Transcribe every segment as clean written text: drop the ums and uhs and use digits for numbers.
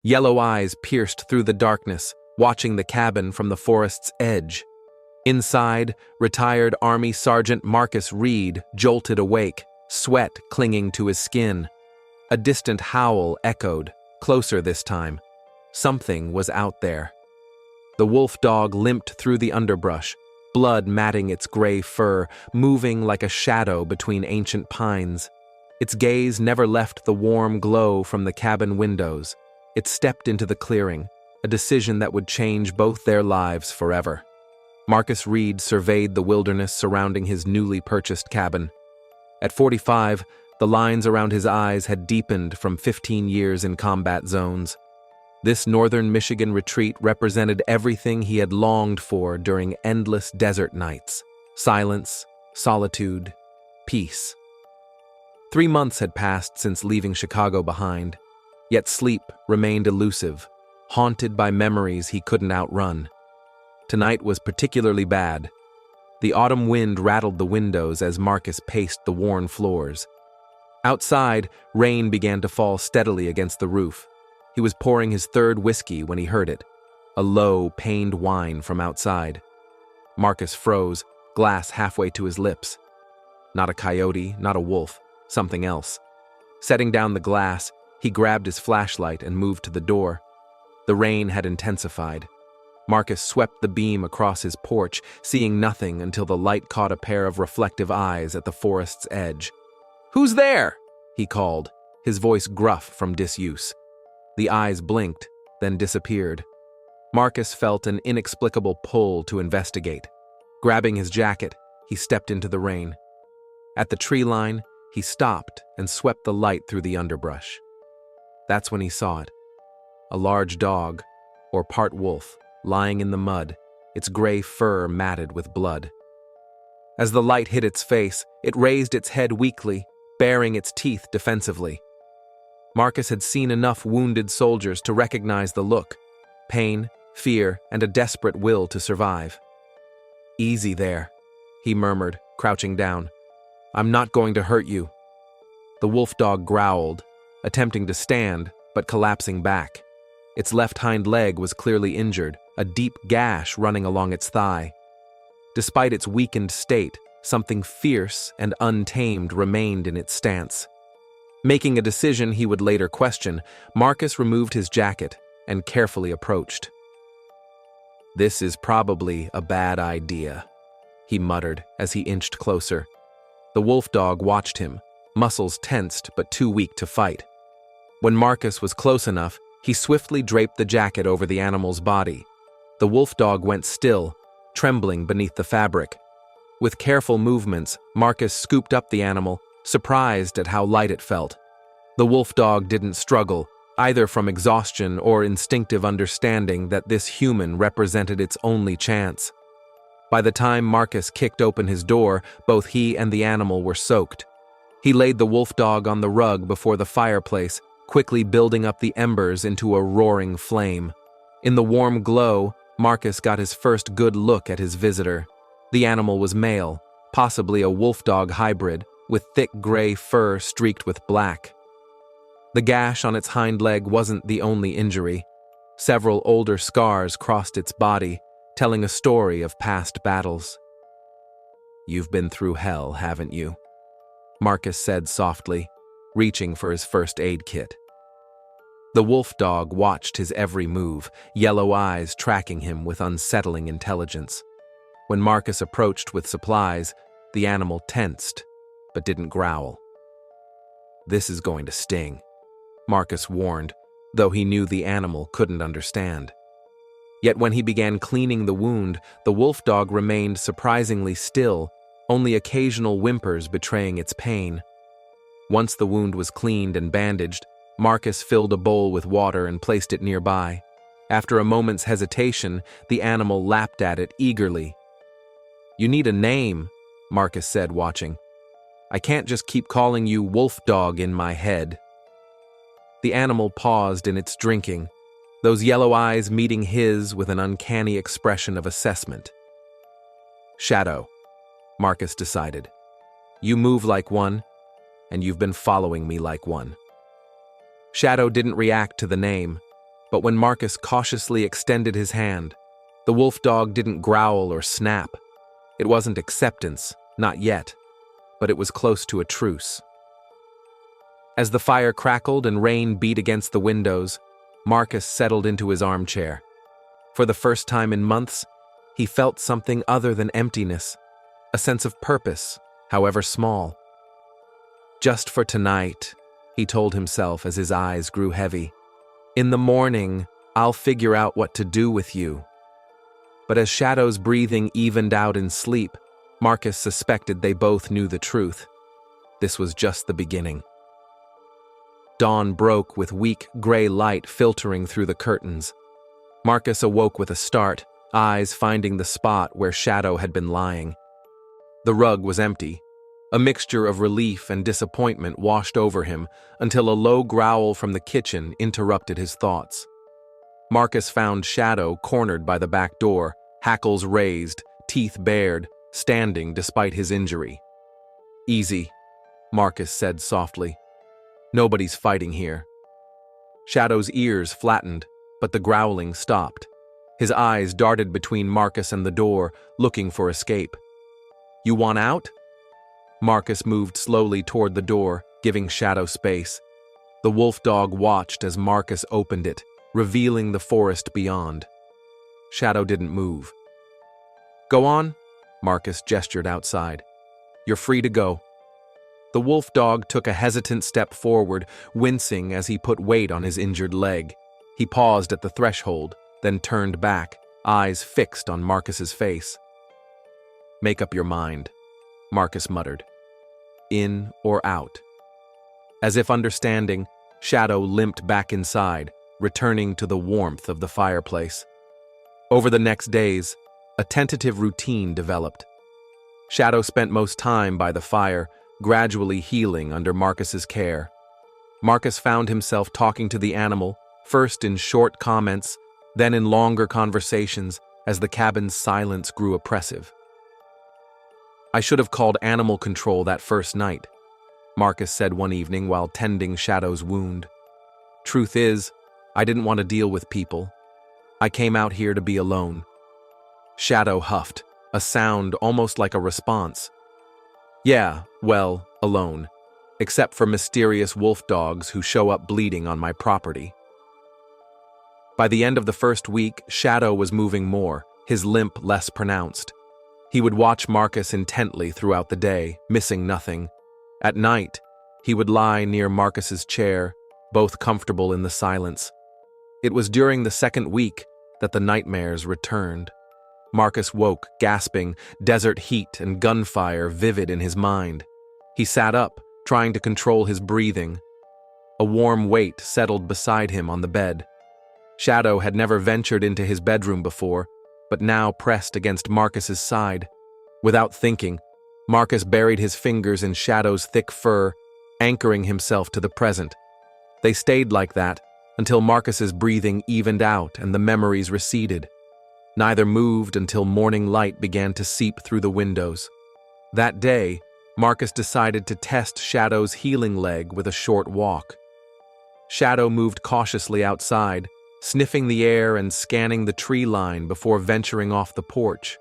Yellow eyes pierced through the darkness, watching the cabin from the forest's edge. Inside, retired Army Sergeant Marcus Reed jolted awake, sweat clinging to his skin. A distant howl echoed, closer this time. Something was out there. The wolf dog limped through the underbrush, blood matting its gray fur, moving like a shadow between ancient pines. Its gaze never left the warm glow from the cabin windows. It stepped into the clearing, a decision that would change both their lives forever. Marcus Reed surveyed the wilderness surrounding his newly purchased cabin. At 45, the lines around his eyes had deepened from 15 years in combat zones. This northern Michigan retreat represented everything he had longed for during endless desert nights: silence, solitude, peace. 3 months had passed since leaving Chicago behind, yet sleep remained elusive, haunted by memories he couldn't outrun. Tonight was particularly bad. The autumn wind rattled the windows as Marcus paced the worn floors. Outside, rain began to fall steadily against the roof. He was pouring his third whiskey when he heard it, a low, pained whine from outside. Marcus froze, glass halfway to his lips. Not a coyote, not a wolf, something else. Setting down the glass, he grabbed his flashlight and moved to the door. The rain had intensified. Marcus swept the beam across his porch, seeing nothing until the light caught a pair of reflective eyes at the forest's edge. "Who's there?" he called, his voice gruff from disuse. The eyes blinked, then disappeared. Marcus felt an inexplicable pull to investigate. Grabbing his jacket, he stepped into the rain. At the tree line, he stopped and swept the light through the underbrush. That's when he saw it. A large dog, or part wolf, lying in the mud, its gray fur matted with blood. As the light hit its face, it raised its head weakly, baring its teeth defensively. Marcus had seen enough wounded soldiers to recognize the look: pain, fear, and a desperate will to survive. "Easy there," he murmured, crouching down. "I'm not going to hurt you." The wolf dog growled, attempting to stand, but collapsing back. Its left hind leg was clearly injured, a deep gash running along its thigh. Despite its weakened state, something fierce and untamed remained in its stance. Making a decision he would later question, Marcus removed his jacket and carefully approached. "This is probably a bad idea," he muttered as he inched closer. The wolf dog watched him, muscles tensed but too weak to fight. When Marcus was close enough, he swiftly draped the jacket over the animal's body. The wolf dog went still, trembling beneath the fabric. With careful movements, Marcus scooped up the animal, surprised at how light it felt. The wolf dog didn't struggle, either from exhaustion or instinctive understanding that this human represented its only chance. By the time Marcus kicked open his door, both he and the animal were soaked. He laid the wolf dog on the rug before the fireplace, quickly building up the embers into a roaring flame. In the warm glow, Marcus got his first good look at his visitor. The animal was male, possibly a wolf-dog hybrid, with thick gray fur streaked with black. The gash on its hind leg wasn't the only injury. Several older scars crossed its body, telling a story of past battles. "You've been through hell, haven't you?" Marcus said softly, reaching for his first aid kit. The wolf dog watched his every move, yellow eyes tracking him with unsettling intelligence. When Marcus approached with supplies, the animal tensed, but didn't growl. "This is going to sting," Marcus warned, though he knew the animal couldn't understand. Yet when he began cleaning the wound, the wolf dog remained surprisingly still, only occasional whimpers betraying its pain. Once the wound was cleaned and bandaged, Marcus filled a bowl with water and placed it nearby. After a moment's hesitation, the animal lapped at it eagerly. "You need a name," Marcus said, watching. "I can't just keep calling you Wolf Dog in my head." The animal paused in its drinking, those yellow eyes meeting his with an uncanny expression of assessment. "Shadow," Marcus decided. "You move like one, and you've been following me like one." Shadow didn't react to the name. But when Marcus cautiously extended his hand, the wolf dog didn't growl or snap. It wasn't acceptance, not yet, but it was close to a truce. As the fire crackled and rain beat against the windows, Marcus settled into his armchair. For the first time in months, he felt something other than emptiness, a sense of purpose, however small. Just for tonight, he told himself as his eyes grew heavy. In the morning, I'll figure out what to do with you. But as Shadow's breathing evened out in sleep, Marcus suspected they both knew the truth. This was just the beginning. Dawn broke with weak gray light filtering through the curtains. Marcus awoke with a start, eyes finding the spot where Shadow had been lying. The rug was empty. A mixture of relief and disappointment washed over him until a low growl from the kitchen interrupted his thoughts. Marcus found Shadow cornered by the back door, hackles raised, teeth bared, standing despite his injury. "Easy," Marcus said softly. "Nobody's fighting here." Shadow's ears flattened, but the growling stopped. His eyes darted between Marcus and the door, looking for escape. "You want out?" Marcus moved slowly toward the door, giving Shadow space. The wolf dog watched as Marcus opened it, revealing the forest beyond. Shadow didn't move. "Go on," Marcus gestured outside. "You're free to go." The wolf dog took a hesitant step forward, wincing as he put weight on his injured leg. He paused at the threshold, then turned back, eyes fixed on Marcus's face. "Make up your mind," Marcus muttered. "In or out?" As if understanding, Shadow limped back inside, returning to the warmth of the fireplace. Over the next days, a tentative routine developed. Shadow spent most time by the fire, gradually healing under Marcus's care. Marcus found himself talking to the animal, first in short comments, then in longer conversations as the cabin's silence grew oppressive. "I should have called animal control that first night," Marcus said one evening while tending Shadow's wound. "Truth is, I didn't want to deal with people. I came out here to be alone." Shadow huffed, a sound almost like a response. "Yeah, well, alone. Except for mysterious wolf dogs who show up bleeding on my property." By the end of the first week, Shadow was moving more, his limp less pronounced. He would watch Marcus intently throughout the day, missing nothing. At night, he would lie near Marcus's chair, both comfortable in the silence. It was during the second week that the nightmares returned. Marcus woke, gasping, desert heat and gunfire vivid in his mind. He sat up, trying to control his breathing. A warm weight settled beside him on the bed. Shadow had never ventured into his bedroom before, but now pressed against Marcus's side. Without thinking, Marcus buried his fingers in Shadow's thick fur, anchoring himself to the present. They stayed like that until Marcus's breathing evened out and the memories receded. Neither moved until morning light began to seep through the windows. That day, Marcus decided to test Shadow's healing leg with a short walk. Shadow moved cautiously outside, sniffing the air and scanning the tree line before venturing off the porch.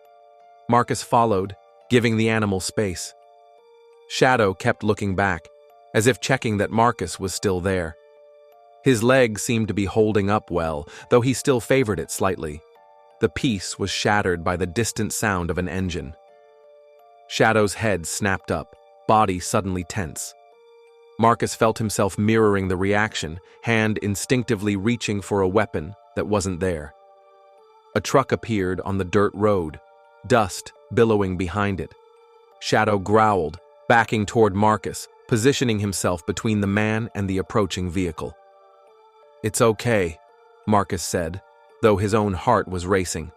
Marcus followed, giving the animal space. Shadow kept looking back, as if checking that Marcus was still there. His leg seemed to be holding up well, though he still favored it slightly. The peace was shattered by the distant sound of an engine. Shadow's head snapped up, body suddenly tense. Marcus felt himself mirroring the reaction, hand instinctively reaching for a weapon that wasn't there. A truck appeared on the dirt road, dust billowing behind it. Shadow growled, backing toward Marcus, positioning himself between the man and the approaching vehicle. "It's okay," Marcus said, though his own heart was racing.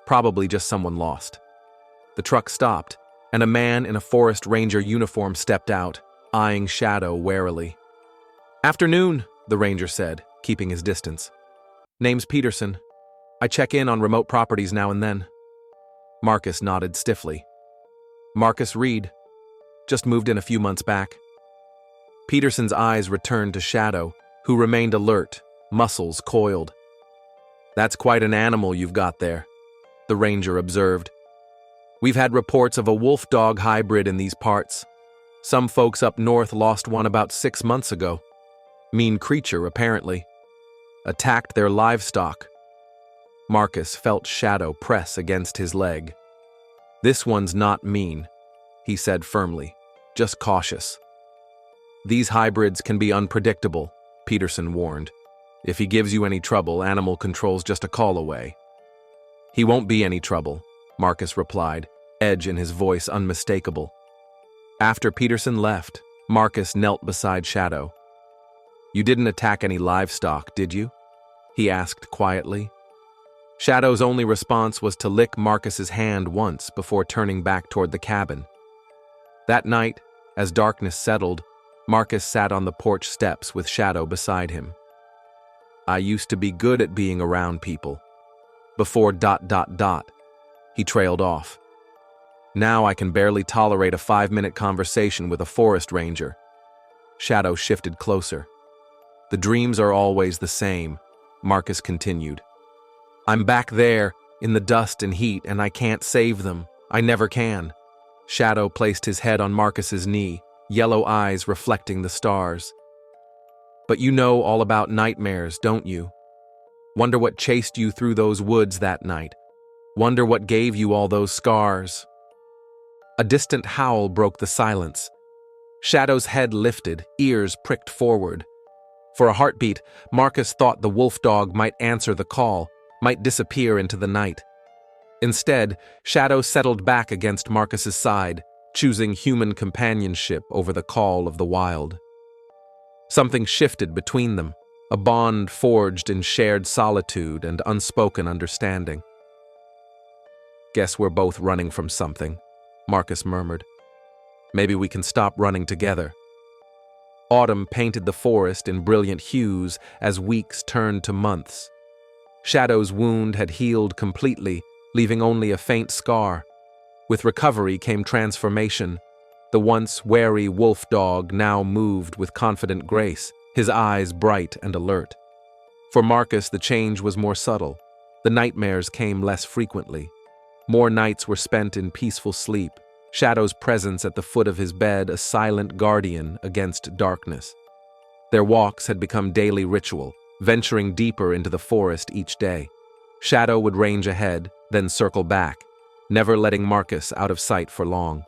Probably just someone lost. The truck stopped, and a man in a forest ranger uniform stepped out, eyeing Shadow warily. "Afternoon," the ranger said, keeping his distance. "Name's Peterson. I check in on remote properties now and then." Marcus nodded stiffly. "Marcus Reed. Just moved in a few months back." Peterson's eyes returned to Shadow, who remained alert, muscles coiled. That's quite an animal you've got there, the ranger observed. We've had reports of a wolf-dog hybrid in these parts. Some folks up north lost one about 6 months ago. Mean creature, apparently. Attacked their livestock. Marcus felt Shadow press against his leg. This one's not mean, he said firmly, just cautious. These hybrids can be unpredictable, Peterson warned. If he gives you any trouble, animal control's just a call away. He won't be any trouble, Marcus replied, edge in his voice unmistakable. After Peterson left, Marcus knelt beside Shadow. You didn't attack any livestock, did you? He asked quietly. Shadow's only response was to lick Marcus's hand once before turning back toward the cabin. That night, as darkness settled, Marcus sat on the porch steps with Shadow beside him. I used to be good at being around people. Before ... He trailed off. Now I can barely tolerate a 5-minute conversation with a forest ranger. Shadow shifted closer. The dreams are always the same, Marcus continued. I'm back there, in the dust and heat, and I can't save them. I never can. Shadow placed his head on Marcus's knee, yellow eyes reflecting the stars. But you know all about nightmares, don't you? Wonder what chased you through those woods that night. Wonder what gave you all those scars. A distant howl broke the silence. Shadow's head lifted, ears pricked forward. For a heartbeat, Marcus thought the wolf dog might answer the call, might disappear into the night. Instead, Shadow settled back against Marcus's side, choosing human companionship over the call of the wild. Something shifted between them, a bond forged in shared solitude and unspoken understanding. Guess we're both running from something, Marcus murmured. Maybe we can stop running together. Autumn painted the forest in brilliant hues as weeks turned to months. Shadow's wound had healed completely, leaving only a faint scar. With recovery came transformation. The once wary wolf dog now moved with confident grace, his eyes bright and alert. For Marcus, the change was more subtle. The nightmares came less frequently. More nights were spent in peaceful sleep, Shadow's presence at the foot of his bed a silent guardian against darkness. Their walks had become daily ritual, venturing deeper into the forest each day. Shadow would range ahead, then circle back, never letting Marcus out of sight for long.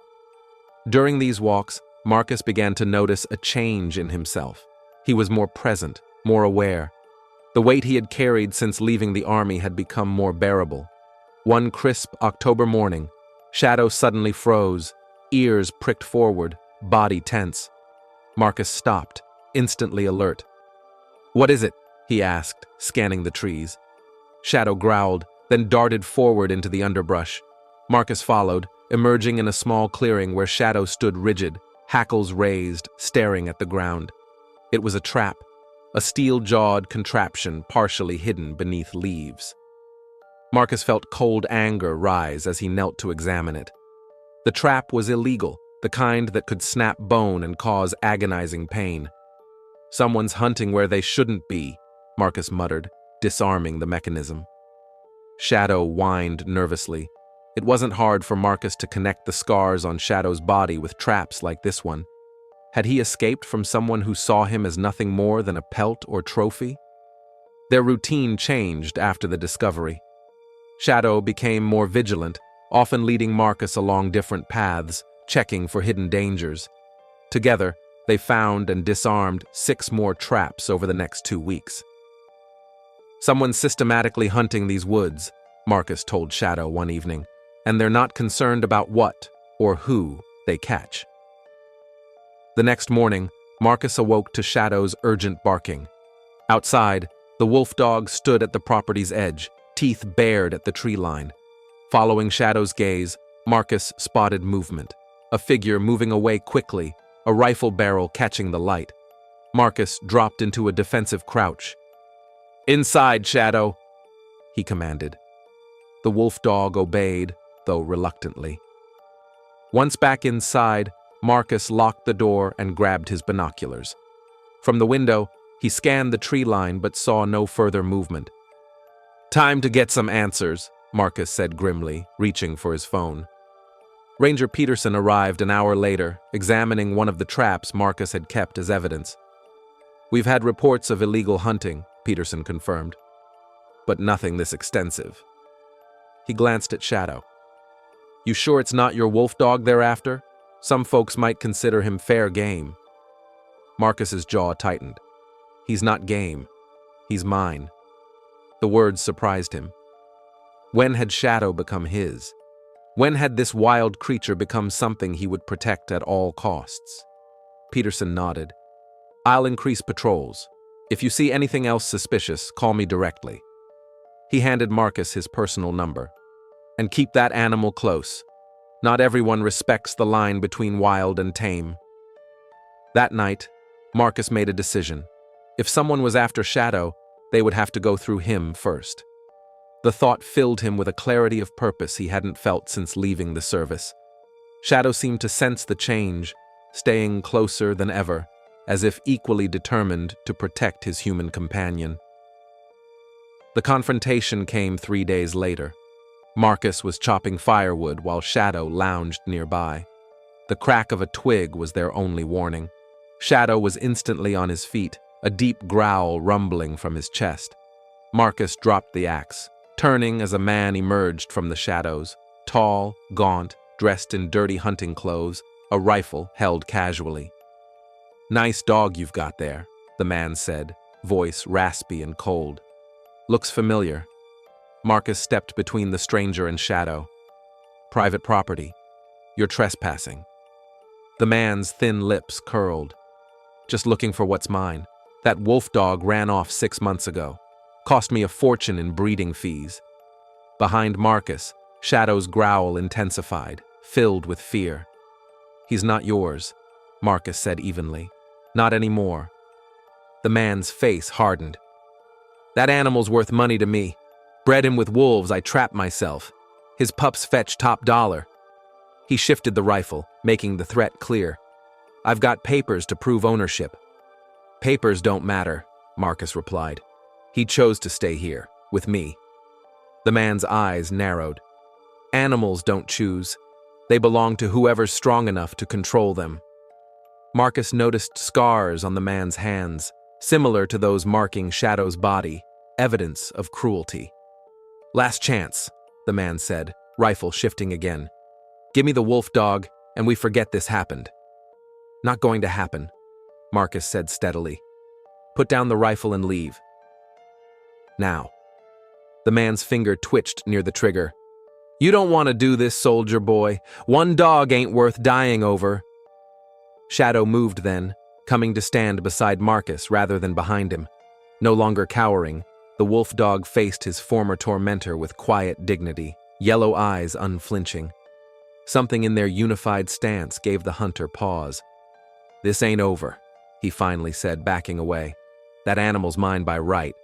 During these walks, Marcus began to notice a change in himself. He was more present, more aware. The weight he had carried since leaving the army had become more bearable. One crisp October morning, Shadow suddenly froze, ears pricked forward, body tense. Marcus stopped, instantly alert. What is it? He asked, scanning the trees. Shadow growled, then darted forward into the underbrush. Marcus followed, emerging in a small clearing where Shadow stood rigid, hackles raised, staring at the ground. It was a trap, a steel-jawed contraption partially hidden beneath leaves. Marcus felt cold anger rise as he knelt to examine it. The trap was illegal, the kind that could snap bone and cause agonizing pain. Someone's hunting where they shouldn't be, Marcus muttered, disarming the mechanism. Shadow whined nervously. It wasn't hard for Marcus to connect the scars on Shadow's body with traps like this one. Had he escaped from someone who saw him as nothing more than a pelt or trophy? Their routine changed after the discovery. Shadow became more vigilant, often leading Marcus along different paths, checking for hidden dangers. Together, they found and disarmed 6 more traps over the next 2 weeks. Someone's systematically hunting these woods, Marcus told Shadow one evening, and they're not concerned about what or who they catch. The next morning, Marcus awoke to Shadow's urgent barking. Outside, the wolf dog stood at the property's edge, teeth bared at the tree line. Following Shadow's gaze, Marcus spotted movement, a figure moving away quickly, a rifle barrel catching the light. Marcus dropped into a defensive crouch. "Inside, Shadow," he commanded. The wolf dog obeyed, though reluctantly. Once back inside, Marcus locked the door and grabbed his binoculars. From the window, he scanned the tree line but saw no further movement. Time to get some answers, Marcus said grimly, reaching for his phone. Ranger Peterson arrived an hour later, examining one of the traps Marcus had kept as evidence. We've had reports of illegal hunting, Peterson confirmed, but nothing this extensive. He glanced at Shadow. You sure it's not your wolf dog they're after? Some folks might consider him fair game. Marcus's jaw tightened. He's not game. He's mine. The words surprised him. When had Shadow become his? When had this wild creature become something he would protect at all costs? Peterson nodded. I'll increase patrols. If you see anything else suspicious, call me directly. He handed Marcus his personal number. And keep that animal close. Not everyone respects the line between wild and tame. That night, Marcus made a decision. If someone was after Shadow, they would have to go through him first. The thought filled him with a clarity of purpose he hadn't felt since leaving the service. Shadow seemed to sense the change, staying closer than ever, as if equally determined to protect his human companion. The confrontation came 3 days later. Marcus was chopping firewood while Shadow lounged nearby. The crack of a twig was their only warning. Shadow was instantly on his feet, a deep growl rumbling from his chest. Marcus dropped the axe, turning as a man emerged from the shadows, tall, gaunt, dressed in dirty hunting clothes, a rifle held casually. Nice dog you've got there, the man said, voice raspy and cold. Looks familiar. Marcus stepped between the stranger and Shadow. Private property. You're trespassing. The man's thin lips curled. Just looking for what's mine. That wolf dog ran off 6 months ago. Cost me a fortune in breeding fees. Behind Marcus, Shadow's growl intensified, filled with fear. He's not yours, Marcus said evenly. Not anymore. The man's face hardened. That animal's worth money to me. Bred him with wolves, I trapped myself. His pups fetch top dollar. He shifted the rifle, making the threat clear. I've got papers to prove ownership. Papers don't matter, Marcus replied. He chose to stay here, with me. The man's eyes narrowed. Animals don't choose. They belong to whoever's strong enough to control them. Marcus noticed scars on the man's hands, similar to those marking Shadow's body, evidence of cruelty. Last chance, the man said, rifle shifting again. Give me the wolf dog, and we forget this happened. Not going to happen, Marcus said steadily. Put down the rifle and leave. Now. The man's finger twitched near the trigger. You don't want to do this, soldier boy. One dog ain't worth dying over. Shadow moved then, coming to stand beside Marcus rather than behind him. No longer cowering, the wolf dog faced his former tormentor with quiet dignity, yellow eyes unflinching. Something in their unified stance gave the hunter pause. This ain't over, he finally said, backing away. That animal's mine by right.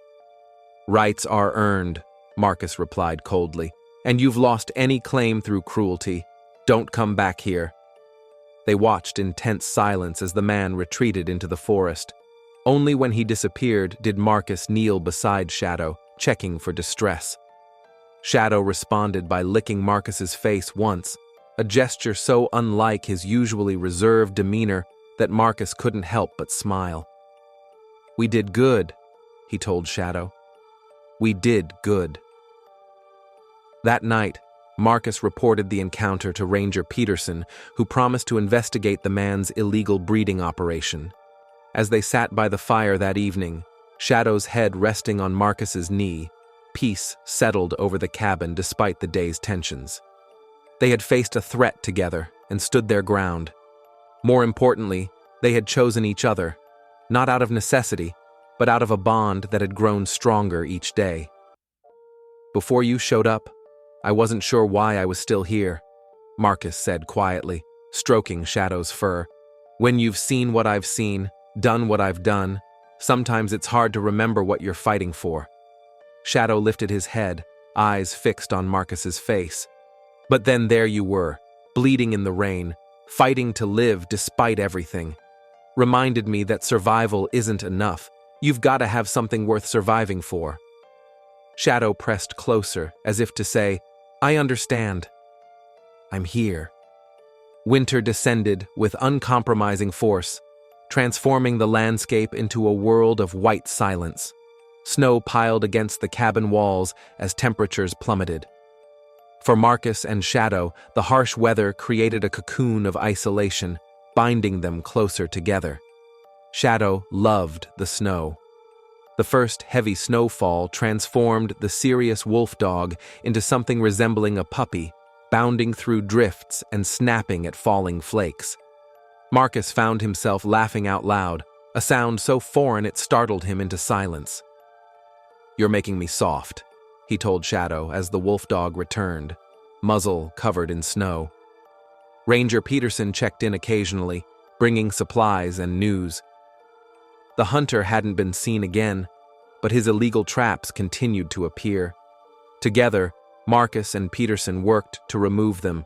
Rights are earned, Marcus replied coldly, and you've lost any claim through cruelty. Don't come back here. They watched in tense silence as the man retreated into the forest. Only when he disappeared did Marcus kneel beside Shadow, checking for distress. Shadow responded by licking Marcus's face once, a gesture so unlike his usually reserved demeanor that Marcus couldn't help but smile. We did good, he told Shadow. We did good. That night, Marcus reported the encounter to Ranger Peterson, who promised to investigate the man's illegal breeding operation. As they sat by the fire that evening, Shadow's head resting on Marcus's knee, peace settled over the cabin despite the day's tensions. They had faced a threat together and stood their ground. More importantly, they had chosen each other, not out of necessity, but out of a bond that had grown stronger each day. Before you showed up, I wasn't sure why I was still here, Marcus said quietly, stroking Shadow's fur. When you've seen what I've seen, done what I've done, sometimes it's hard to remember what you're fighting for. Shadow lifted his head, eyes fixed on Marcus's face. But then there you were, bleeding in the rain, fighting to live despite everything. Reminded me that survival isn't enough. You've got to have something worth surviving for. Shadow pressed closer, as if to say, "I understand. I'm here." Winter descended with uncompromising force, transforming the landscape into a world of white silence. Snow piled against the cabin walls as temperatures plummeted. For Marcus and Shadow, the harsh weather created a cocoon of isolation, binding them closer together. Shadow loved the snow. The first heavy snowfall transformed the serious wolf dog into something resembling a puppy, bounding through drifts and snapping at falling flakes. Marcus found himself laughing out loud, a sound so foreign it startled him into silence. "You're making me soft," he told Shadow as the wolf dog returned, muzzle covered in snow. Ranger Peterson checked in occasionally, bringing supplies and news. The hunter hadn't been seen again, but his illegal traps continued to appear. Together, Marcus and Peterson worked to remove them,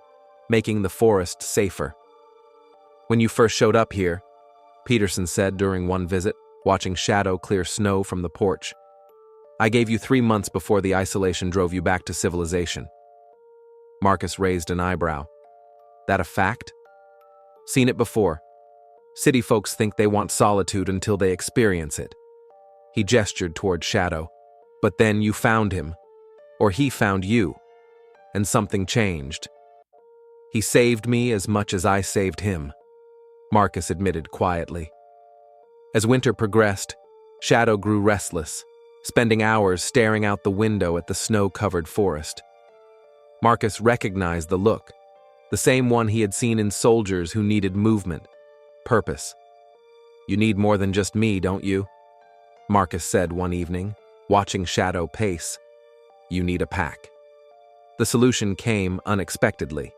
making the forest safer. "When you first showed up here," Peterson said during one visit, watching Shadow clear snow from the porch, "I gave you 3 months before the isolation drove you back to civilization." Marcus raised an eyebrow. "That a fact?" "Seen it before. City folks think they want solitude until they experience it." He gestured toward Shadow. "But then you found him. Or he found you. And something changed. He saved me as much as I saved him," Marcus admitted quietly. As winter progressed, Shadow grew restless, spending hours staring out the window at the snow-covered forest. Marcus recognized the look, the same one he had seen in soldiers who needed movement, purpose. "You need more than just me, don't you?" Marcus said one evening, watching Shadow pace. "You need a pack." The solution came unexpectedly.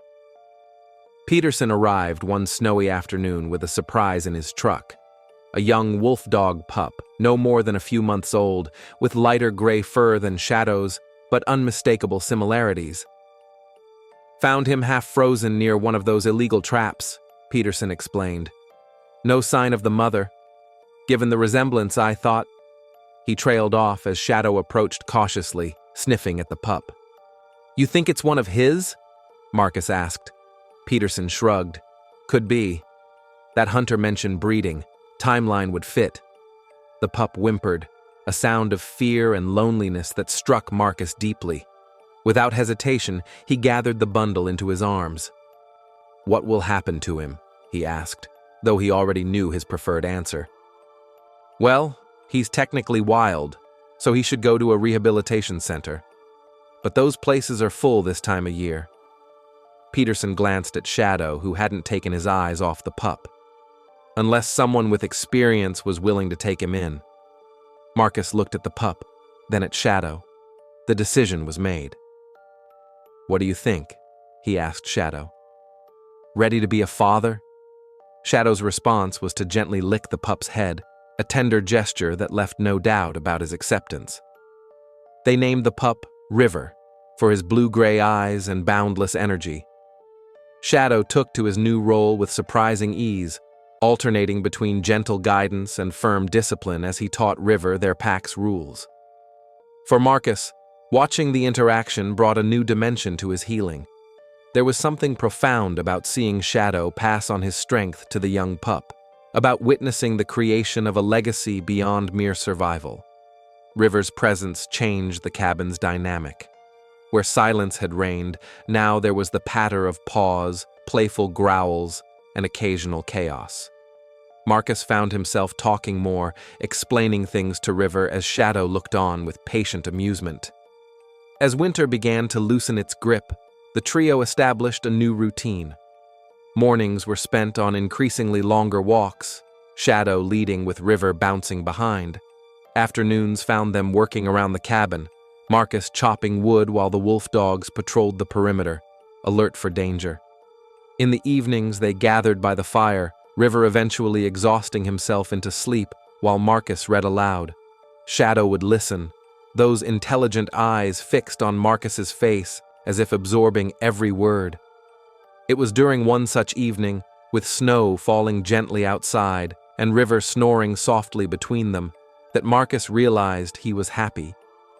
Peterson arrived one snowy afternoon with a surprise in his truck. A young wolf dog pup, no more than a few months old, with lighter gray fur than Shadow's, but unmistakable similarities. "Found him half frozen near one of those illegal traps," Peterson explained. "No sign of the mother. Given the resemblance, I thought—" He trailed off as Shadow approached cautiously, sniffing at the pup. "You think it's one of his?" Marcus asked. Peterson shrugged. "Could be. That hunter mentioned breeding. Timeline would fit." The pup whimpered, a sound of fear and loneliness that struck Marcus deeply. Without hesitation, he gathered the bundle into his arms. "What will happen to him?" he asked, though he already knew his preferred answer. "Well, he's technically wild, so he should go to a rehabilitation center. But those places are full this time of year." Peterson glanced at Shadow, who hadn't taken his eyes off the pup. Unless someone with experience was willing to take him in. Marcus looked at the pup, then at Shadow. The decision was made. "What do you think?" he asked Shadow. "Ready to be a father?" Shadow's response was to gently lick the pup's head, a tender gesture that left no doubt about his acceptance. They named the pup River, for his blue-gray eyes and boundless energy. Shadow took to his new role with surprising ease, alternating between gentle guidance and firm discipline as he taught River their pack's rules. For Marcus, watching the interaction brought a new dimension to his healing. There was something profound about seeing Shadow pass on his strength to the young pup, about witnessing the creation of a legacy beyond mere survival. River's presence changed the cabin's dynamic. Where silence had reigned, now there was the patter of paws, playful growls, and occasional chaos. Marcus found himself talking more, explaining things to River as Shadow looked on with patient amusement. As winter began to loosen its grip, the trio established a new routine. Mornings were spent on increasingly longer walks, Shadow leading with River bouncing behind. Afternoons found them working around the cabin, Marcus chopping wood while the wolf dogs patrolled the perimeter, alert for danger. In the evenings they gathered by the fire, River eventually exhausting himself into sleep while Marcus read aloud. Shadow would listen, those intelligent eyes fixed on Marcus's face as if absorbing every word. It was during one such evening, with snow falling gently outside and River snoring softly between them, that Marcus realized he was happy.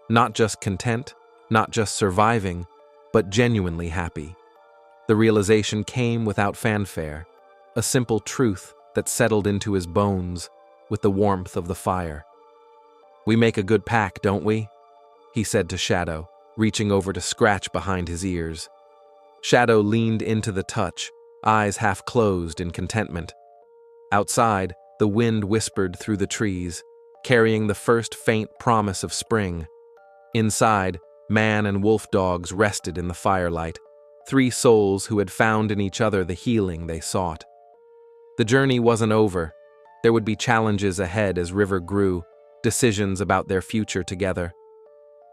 Not just content, not just surviving, but genuinely happy. The realization came without fanfare, a simple truth that settled into his bones with the warmth of the fire. "We make a good pack, don't we?" he said to Shadow, reaching over to scratch behind his ears. Shadow leaned into the touch, eyes half closed in contentment. Outside, the wind whispered through the trees, carrying the first faint promise of spring. Inside, man and wolf dogs rested in the firelight, three souls who had found in each other the healing they sought. The journey wasn't over. There would be challenges ahead as River grew, decisions about their future together.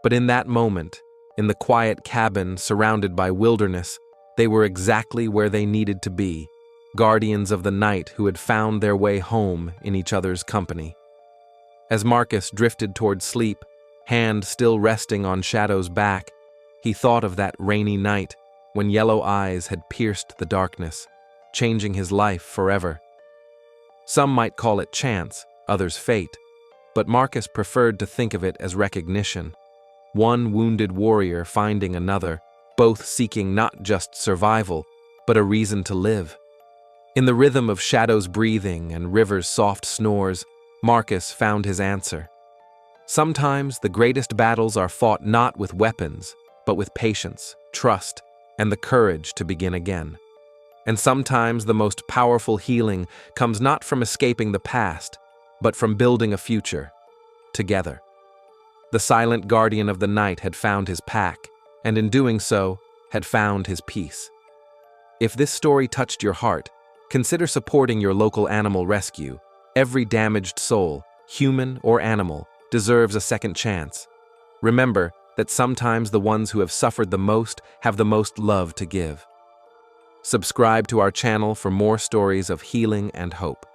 But in that moment, in the quiet cabin surrounded by wilderness, they were exactly where they needed to be, guardians of the night who had found their way home in each other's company. As Marcus drifted toward sleep, hand still resting on Shadow's back, he thought of that rainy night when yellow eyes had pierced the darkness, changing his life forever. Some might call it chance, others fate, but Marcus preferred to think of it as recognition. One wounded warrior finding another, both seeking not just survival, but a reason to live. In the rhythm of Shadow's breathing and River's soft snores, Marcus found his answer. Sometimes the greatest battles are fought not with weapons, but with patience, trust, and the courage to begin again. And sometimes the most powerful healing comes not from escaping the past, but from building a future, together. The silent guardian of the night had found his pack, and in doing so, had found his peace. If this story touched your heart, consider supporting your local animal rescue. Every damaged soul, human or animal, deserves a second chance. Remember that sometimes the ones who have suffered the most have the most love to give. Subscribe to our channel for more stories of healing and hope.